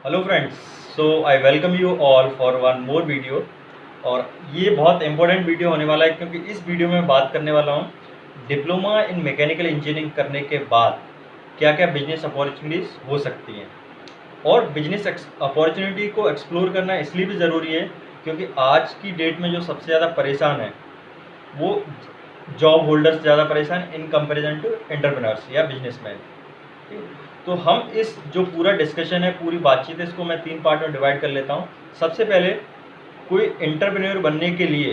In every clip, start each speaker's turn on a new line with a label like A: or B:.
A: Hello friends, so I welcome you all for one more video. और ये बहुत important video होने वाला है क्योंकि इस वीडियो में बात करने वाला हूँ डिप्लोमा इन मैकेनिकल इंजीनियरिंग करने के बाद क्या क्या बिजनेस अपॉर्चुनिटीज़ हो सकती हैं। और बिजनेस अपॉर्चुनिटी को एक्सप्लोर करना इसलिए भी ज़रूरी है क्योंकि आज की डेट में जो सबसे ज़्यादा परेशान है वो जॉब होल्डर्स ज़्यादा परेशान इन कंपेरिजन टू एंटरप्रेन्योर्स या बिजनेसमैन। तो हम इस जो पूरा डिस्कशन है, पूरी बातचीत है, इसको मैं 3 पार्ट में डिवाइड कर लेता हूँ। सबसे पहले कोई एंटरप्रेन्योर बनने के लिए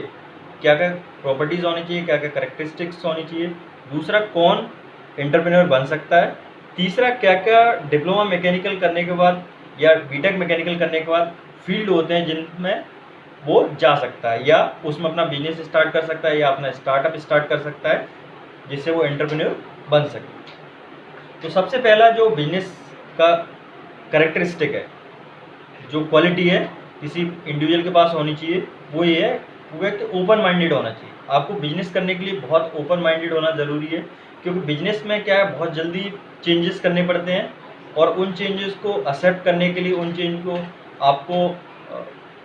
A: क्या क्या प्रॉपर्टीज़ होनी चाहिए, क्या क्या करेक्टरिस्टिक्स होनी चाहिए। दूसरा, कौन एंटरप्रेन्योर बन सकता है। तीसरा, क्या क्या डिप्लोमा मैकेनिकल करने के बाद या बीटेक मैकेनिकल करने के बाद फील्ड होते हैं जिनमें वो जा सकता है या उसमें अपना बिजनेस स्टार्ट कर सकता है या अपना स्टार्टअप स्टार्ट कर सकता है जिससे वो एंटरप्रेन्योर बन सके। तो सबसे पहला जो बिजनेस का करेक्टरिस्टिक है, जो क्वालिटी है किसी इंडिविजुअल के पास होनी चाहिए, वो ये है वो व्यक्ति ओपन माइंडेड होना चाहिए। आपको बिजनेस करने के लिए बहुत ओपन माइंडेड होना ज़रूरी है क्योंकि बिजनेस में क्या है, बहुत जल्दी चेंजेस करने पड़ते हैं और उन चेंजेस को एक्सेप्ट करने के लिए, उन चेंज को आपको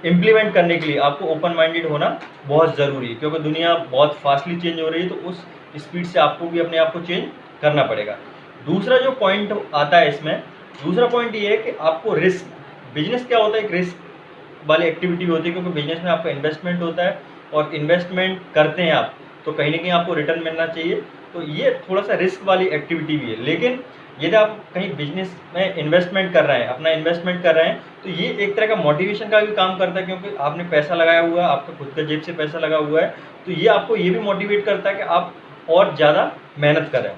A: इम्प्लीमेंट करने के लिए आपको ओपन माइंडेड होना बहुत ज़रूरी है क्योंकि दुनिया बहुत फास्टली चेंज हो रही है। तो उस स्पीड से आपको भी अपने आप को चेंज करना पड़ेगा। दूसरा जो पॉइंट आता है इसमें, दूसरा पॉइंट ये है कि आपको रिस्क, बिजनेस क्या होता है, एक रिस्क वाली एक्टिविटी होती है क्योंकि बिजनेस में आपका इन्वेस्टमेंट होता है और इन्वेस्टमेंट करते हैं आप तो कहीं ना कहीं आपको रिटर्न मिलना चाहिए। तो ये थोड़ा सा रिस्क वाली एक्टिविटी भी है। लेकिन यदि आप कहीं बिजनेस में इन्वेस्टमेंट कर रहे हैं, अपना इन्वेस्टमेंट कर रहे हैं, तो ये एक तरह का मोटिवेशन का भी काम करता है क्योंकि आपने पैसा लगाया हुआ है, आपका खुद का जेब से पैसा लगा हुआ है। तो ये आपको ये भी मोटिवेट करता है कि आप और ज़्यादा मेहनत करें।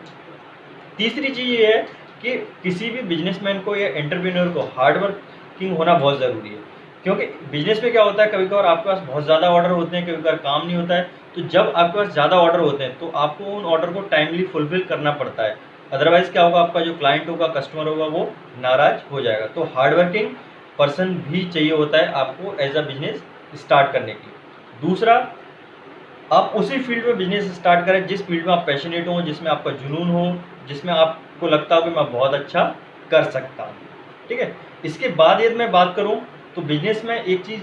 A: तीसरी चीज़ ये है कि किसी भी बिजनेसमैन को या एंटरप्रेन्योर को हार्ड वर्किंग होना बहुत ज़रूरी है क्योंकि बिजनेस में क्या होता है, कभी कभार आपके पास बहुत ज़्यादा ऑर्डर होते हैं, कभी कभार काम नहीं होता है। तो जब आपके पास ज़्यादा ऑर्डर होते हैं तो आपको उन ऑर्डर को टाइमली फुलफिल करना पड़ता है। अदरवाइज़ क्या होगा, आपका जो क्लाइंट होगा, कस्टमर होगा, वो नाराज़ हो जाएगा। तो हार्ड वर्किंग पर्सन भी चाहिए होता है आपको एज अ बिजनेस स्टार्ट करने के लिए। दूसरा, आप उसी फील्ड में बिजनेस स्टार्ट करें जिस फील्ड में आप पैशनेट हो, जिसमें आपका जुनून हो, जिसमें आपको लगता हो कि मैं बहुत अच्छा कर सकता हूँ। ठीक है। इसके बाद यदि मैं बात करूँ तो बिजनेस में एक चीज़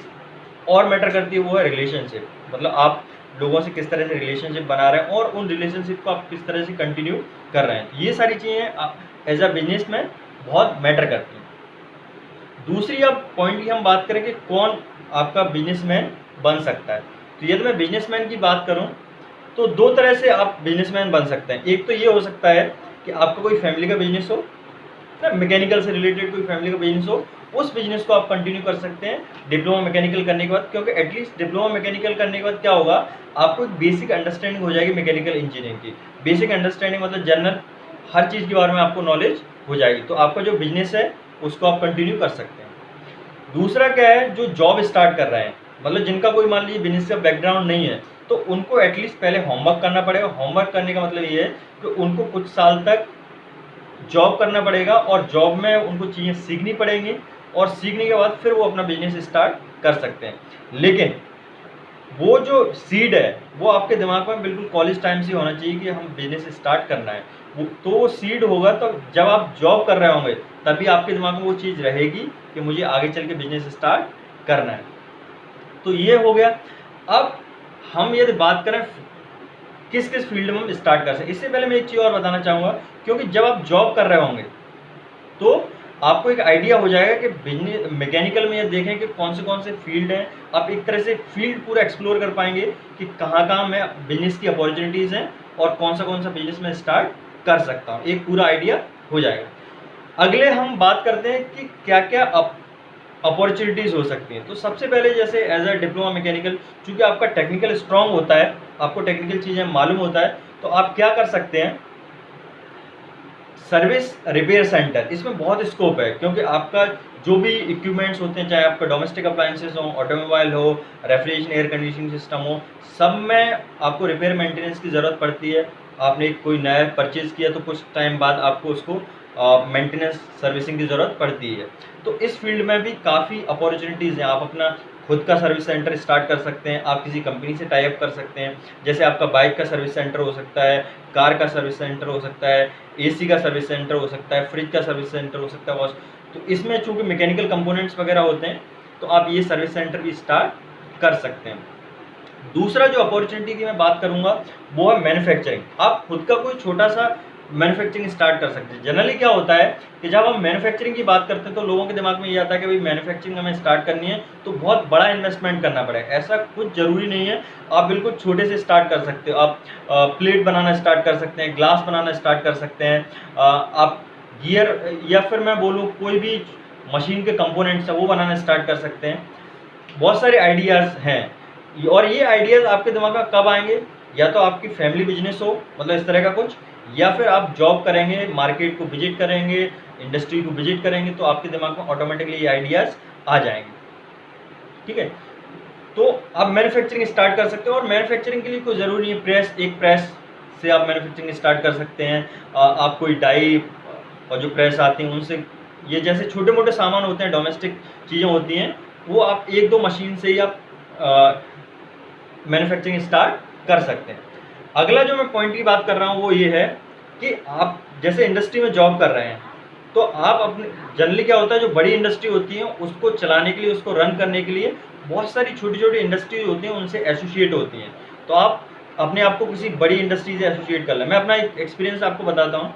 A: और मैटर करती है, वो है रिलेशनशिप। मतलब आप लोगों से किस तरह से रिलेशनशिप बना रहे हैं और उन रिलेशनशिप को आप किस तरह से कंटिन्यू कर रहे हैं। ये सारी चीज़ें एज अ बिजनेस में बहुत मैटर करती हैं। दूसरी अब पॉइंट की हम बात करें कि कौन आपका बिजनेसमैन बन सकता है। तो यदि मैं बिजनेसमैन की बात करूं तो दो तरह से आप बिजनेसमैन बन सकते हैं। एक तो ये हो सकता है कि आपका कोई फैमिली का बिजनेस हो, ना मैकेनिकल से रिलेटेड कोई फैमिली का बिजनेस हो, उस बिजनेस को आप कंटिन्यू कर सकते हैं डिप्लोमा मैकेनिकल करने के बाद। क्योंकि एटलीस्ट डिप्लोमा मैकेनिकल करने के बाद क्या होगा, आपको एक बेसिक अंडरस्टैंडिंग हो जाएगी मैकेनिकल इंजीनियरिंग की। बेसिक अंडरस्टैंडिंग मतलब जनरल हर चीज़ के बारे में आपको नॉलेज हो जाएगी। तो आपका जो बिजनेस है उसको आप कंटिन्यू कर सकते हैं। दूसरा क्या है, जो जॉब स्टार्ट कर रहे हैं, मतलब जिनका कोई मान लीजिए बिजनेस का बैकग्राउंड नहीं है, तो उनको एटलीस्ट पहले होमवर्क करना पड़ेगा। होमवर्क करने का मतलब ये है कि उनको कुछ साल तक जॉब करना पड़ेगा और जॉब में उनको चीज़ें सीखनी पड़ेंगी और सीखने के बाद फिर वो अपना बिजनेस स्टार्ट कर सकते हैं। लेकिन वो जो सीड है वो आपके दिमाग में बिल्कुल कॉलेज टाइम से होना चाहिए कि हम बिजनेस स्टार्ट करना है। वो सीड होगा तो जब आप जॉब कर रहे होंगे तभी आपके दिमाग में वो चीज़ रहेगी कि मुझे आगे चल के बिजनेस स्टार्ट करना है। तो ये हो गया। अब हम यदि बात करें किस किस फील्ड में हम स्टार्ट कर सकते हैं, इससे पहले मैं एक चीज़ और बताना चाहूँगा। क्योंकि जब आप जॉब कर रहे होंगे तो आपको एक आइडिया हो जाएगा कि बिजनेस मैकेनिकल में ये देखें कि कौन से फील्ड हैं। आप एक तरह से फील्ड पूरा एक्सप्लोर कर पाएंगे कि कहाँ कहाँ में बिजनेस की अपॉर्चुनिटीज़ हैं और कौन सा बिजनेस में स्टार्ट कर सकता हूँ, एक पूरा आइडिया हो जाएगा। अगले हम बात करते हैं कि क्या क्या अपॉर्चुनिटीज़ हो सकती हैं। तो सबसे पहले जैसे एज अ डिप्लोमा मैकेनिकल, चूँकि आपका टेक्निकल स्ट्रांग होता है, आपको टेक्निकल चीज़ें मालूम होता है, तो आप क्या कर सकते हैं, सर्विस रिपेयर सेंटर, इसमें बहुत स्कोप है। क्योंकि आपका जो भी इक्विपमेंट्स होते हैं, चाहे आपका डोमेस्टिक अप्लायंसेस हो, ऑटोमोबाइल हो, रेफ्रिजरेशन एयर कंडीशनिंग सिस्टम हो, सब में आपको रिपेयर मेंटेनेंस की ज़रूरत पड़ती है। आपने कोई नया परचेज़ किया तो कुछ टाइम बाद आपको उसको मेंटेनेंस सर्विसिंग की ज़रूरत पड़ती है। तो इस फील्ड में भी काफ़ी अपॉर्चुनिटीज़ हैं। आप अपना खुद का सर्विस सेंटर स्टार्ट कर सकते हैं, आप किसी कंपनी से टाई अप कर सकते हैं। जैसे आपका बाइक का सर्विस सेंटर हो सकता है, कार का सर्विस सेंटर हो सकता है, एसी का सर्विस सेंटर हो सकता है, फ्रिज का सर्विस सेंटर हो सकता है, तो इसमें चूँकि मैकेनिकल कंपोनेंट्स वगैरह होते हैं, तो आप ये सर्विस सेंटर भी स्टार्ट कर सकते हैं। दूसरा जो अपॉर्चुनिटी की मैं बात करूँगा वो है मैन्युफैक्चरिंग। आप खुद का कोई छोटा-सा मैन्युफैक्चरिंग स्टार्ट कर सकते हैं। जनरली क्या होता है कि जब हम मैन्युफैक्चरिंग की बात करते हैं तो लोगों के दिमाग में ये आता है कि भाई मैन्युफैक्चरिंग हमें स्टार्ट करनी है तो बहुत बड़ा इन्वेस्टमेंट करना पड़ेगा। ऐसा कुछ ज़रूरी नहीं है, आप बिल्कुल छोटे से स्टार्ट कर सकते हो। आप प्लेट बनाना स्टार्ट कर सकते हैं, ग्लास बनाना स्टार्ट कर सकते हैं, आप गियर या फिर मैं बोलूँ कोई भी मशीन के कंपोनेंट्स हैं वो बनाना स्टार्ट कर सकते हैं। बहुत सारे आइडियाज़ हैं और ये आइडियाज़ आपके दिमाग में कब आएंगे, या तो आपकी फैमिली बिजनेस हो, मतलब इस तरह का कुछ, या फिर आप जॉब करेंगे, मार्केट को विजिट करेंगे, इंडस्ट्री को विजिट करेंगे, तो आपके दिमाग में ऑटोमेटिकली ये आइडियाज़ आ जाएंगे। ठीक है, तो आप मैन्युफैक्चरिंग स्टार्ट कर सकते हो। और मैन्युफैक्चरिंग के लिए कोई ज़रूरी नहीं है प्रेस, एक प्रेस से आप मैन्युफैक्चरिंग स्टार्ट कर सकते हैं। आप कोई डाई और जो प्रेस आती हैं उनसे, ये जैसे छोटे मोटे सामान होते हैं, डोमेस्टिक चीज़ें होती हैं, वो आप एक दो मशीन से ही आप मैन्युफैक्चरिंग स्टार्ट कर सकते हैं। अगला जो मैं पॉइंट की बात कर रहा हूँ वो ये है कि आप जैसे इंडस्ट्री में जॉब कर रहे हैं तो आप अपने, जनरली क्या होता है जो बड़ी इंडस्ट्री होती है उसको चलाने के लिए, उसको रन करने के लिए बहुत सारी छोटी छोटी इंडस्ट्री होती हैं उनसे एसोसिएट होती हैं। तो आप अपने आप को किसी बड़ी इंडस्ट्री से एसोसिएट कर लें। मैं अपना एक एक्सपीरियंस आपको बताता हूँ।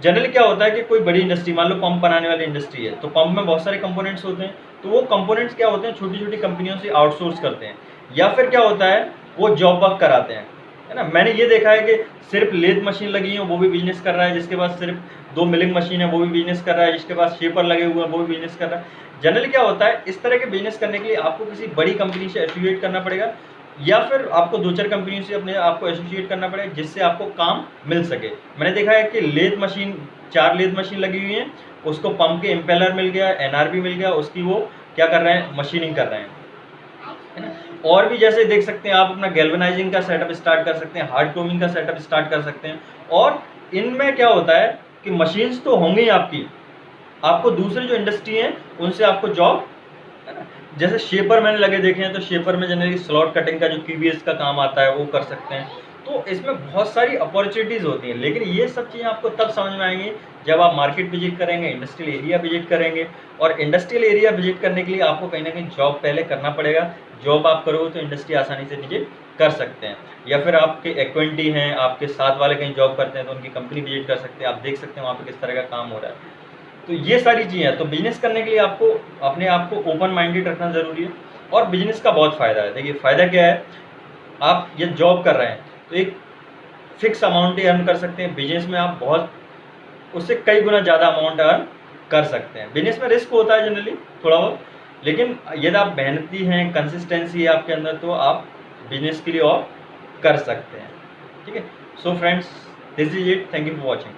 A: जनरली क्या होता है कि कोई बड़ी इंडस्ट्री, मान लो पंप बनाने वाली इंडस्ट्री है, तो पंप में बहुत सारे कंपोनेंट्स होते हैं, तो वो कंपोनेंट्स क्या होते हैं छोटी छोटी कंपनियों से आउटसोर्स करते हैं, या फिर क्या होता है वो जॉब वर्क कराते हैं, है ना। मैंने ये देखा है कि सिर्फ लेथ मशीन लगी है वो भी बिजनेस कर रहा है, जिसके पास सिर्फ 2 मिलिंग मशीन है वो भी बिजनेस कर रहा है, जिसके पास शेपर लगे हुए हैं वो भी बिजनेस कर रहा है। जनरली क्या होता है इस तरह के बिजनेस करने के लिए आपको किसी बड़ी कंपनी से एसोसिएट करना पड़ेगा, या फिर आपको 2-4 कंपनियों से अपने आपको एसोसिएट करना पड़ेगा जिससे आपको काम मिल सके। मैंने देखा है कि लेथ मशीन, 4 लेथ मशीन लगी हुई हैं, उसको पंप के इम्पेलर मिल गया, एनआरबी मिल गया, उसकी वो क्या कर रहे हैं, मशीनिंग कर रहे हैं, है ना। और भी जैसे देख सकते हैं आप अपना गैल्वेनाइजिंग का सेटअप स्टार्ट कर सकते हैं, हार्ड टोमिंग का सेटअप स्टार्ट कर सकते हैं। और इनमें क्या होता है कि मशीन्स तो होंगी आपकी, आपको दूसरे जो इंडस्ट्री हैं उनसे आपको जॉब, है ना। जैसे शेपर मैंने लगे देखे हैं, तो शेपर में जनरली स्लॉट कटिंग का जो क्यूबीएस का काम आता है वो कर सकते हैं। तो इसमें बहुत सारी अपॉर्चुनिटीज़ होती हैं, लेकिन ये सब चीज़ें आपको तब समझ में आएंगी जब आप मार्केट विजिट करेंगे, इंडस्ट्रियल एरिया विजिट करेंगे। और इंडस्ट्रियल एरिया विजिट करने के लिए आपको कहीं ना कहीं जॉब पहले करना पड़ेगा। जॉब आप करोगे तो इंडस्ट्री आसानी से विजिट कर सकते हैं, या फिर आपके एक्वेंटी हैं, आपके साथ वाले कहीं जॉब करते हैं तो उनकी कंपनी विजिट कर सकते हैं, आप देख सकते हैं वहाँ पर किस तरह का काम हो रहा है। तो ये सारी चीज़ें, तो बिजनेस करने के लिए आपको अपने आप को ओपन माइंडेड रखना ज़रूरी है। और बिजनेस का बहुत फ़ायदा है। देखिए फ़ायदा क्या है, आप ये जॉब कर रहे हैं तो एक फिक्स अमाउंट ही अर्न कर सकते हैं। बिजनेस में आप बहुत, उससे कई गुना ज़्यादा अमाउंट अर्न कर सकते हैं। बिजनेस में रिस्क होता है जनरली थोड़ा बहुत, लेकिन यदि आप मेहनती हैं, कंसिस्टेंसी है आपके अंदर, तो आप बिजनेस के लिए और कर सकते हैं। ठीक है, so friends, this is it, thank you for watching.